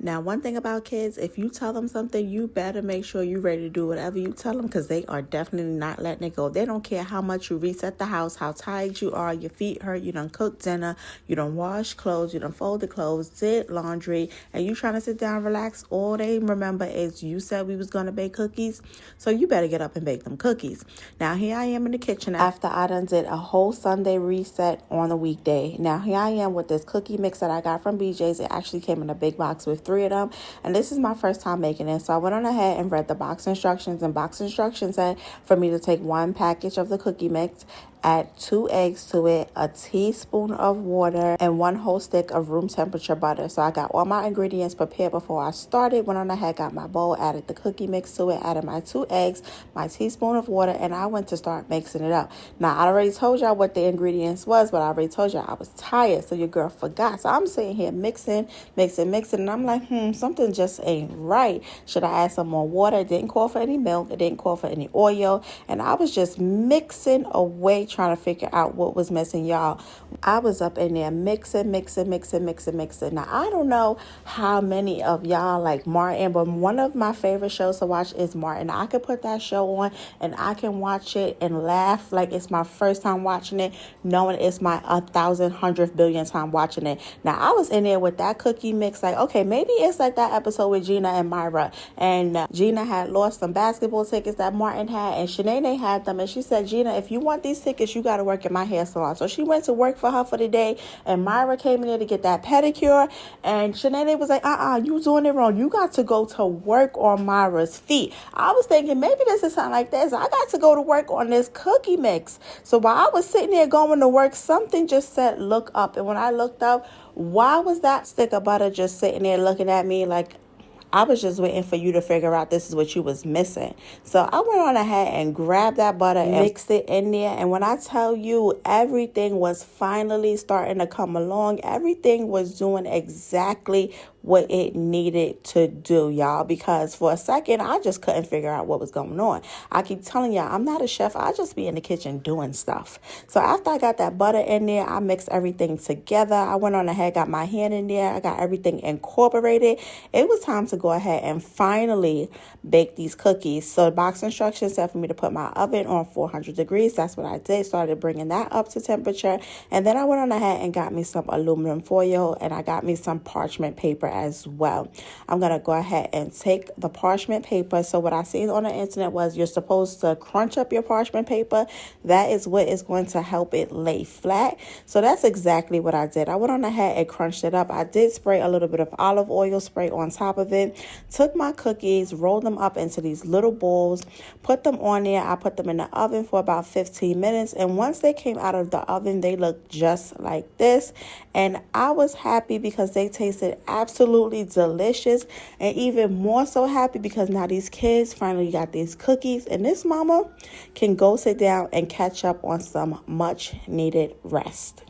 Now, one thing about kids, if you tell them something, you better make sure you're ready to do whatever you tell them, because they are definitely not letting it go. They don't care how much you reset the house, how tired you are, your feet hurt, you done cook dinner, you done wash clothes, you done fold the clothes, did laundry, and you trying to sit down and relax. All they remember is you said we was going to bake cookies, so you better get up and bake them cookies. Now, here I am in the kitchen after I done did a whole Sunday reset on a weekday. Now, here I am with this cookie mix that I got from BJ's. It actually came in a big box with 3 of them, and this is my first time making it. So I went on ahead and read the box instructions, and box instructions said for me to take 1 package of the cookie mix, add 2 eggs to it, a teaspoon of water, and 1 whole stick of room temperature butter. So I got all my ingredients prepared before I started. Went on ahead, got my bowl, added the cookie mix to it, added my 2 eggs, my teaspoon of water, and I went to start mixing it up. Now, I already told y'all what the ingredients was, but I already told y'all I was tired, so your girl forgot. So I'm sitting here mixing, and I'm like, something just ain't right. Should I add some more water? It didn't call for any milk. It didn't call for any oil. And I was just mixing away, trying to figure out what was missing, y'all. I was up in there mixing. Now, I don't know how many of y'all like Martin, but one of my favorite shows to watch is Martin. I could put that show on and I can watch it and laugh like it's my first time watching it, knowing it's my 1,000, 100th billion time watching it. Now, I was in there with that cookie mix like, okay, maybe it's like that episode with Gina and Myra. And Gina had lost some basketball tickets that Martin had, and Shanae had them. And she said, Gina, if you want these tickets, you got to work at my hair salon. So she went to work for her for the day, and Myra came in there to get that pedicure. And Shanae was like, you doing it wrong. You got to go to work on Myra's feet. I was thinking maybe this is something like this. I got to go to work on this cookie mix. So while I was sitting there going to work, something just said, look up. And when I looked up, why was that stick of butter just sitting there looking at me like I was just waiting for you to figure out this is what you was missing? So I went on ahead and grabbed that butter and mixed it in there. And when I tell you, everything was finally starting to come along. Everything was doing exactly what it needed to do, y'all, because for a second, I just couldn't figure out what was going on. I keep telling y'all, I'm not a chef. I just be in the kitchen doing stuff. So after I got that butter in there, I mixed everything together. I went on ahead, got my hand in there. I got everything incorporated. It was time to go ahead and finally bake these cookies. So the box instructions said for me to put my oven on 400 degrees. That's what I did. Started bringing that up to temperature. And then I went on ahead and got me some aluminum foil, and I got me some parchment paper as well. I'm going to go ahead and take the parchment paper. So what I seen on the internet was you're supposed to crunch up your parchment paper. That is what is going to help it lay flat. So that's exactly what I did. I went on ahead and crunched it up. I did spray a little bit of olive oil spray on top of it. Took my cookies, rolled them up into these little balls, put them on there. I put them in the oven for about 15 minutes. And once they came out of the oven, they looked just like this. And I was happy because they tasted absolutely delicious, and even more so happy because now these kids finally got these cookies, and this mama can go sit down and catch up on some much needed rest.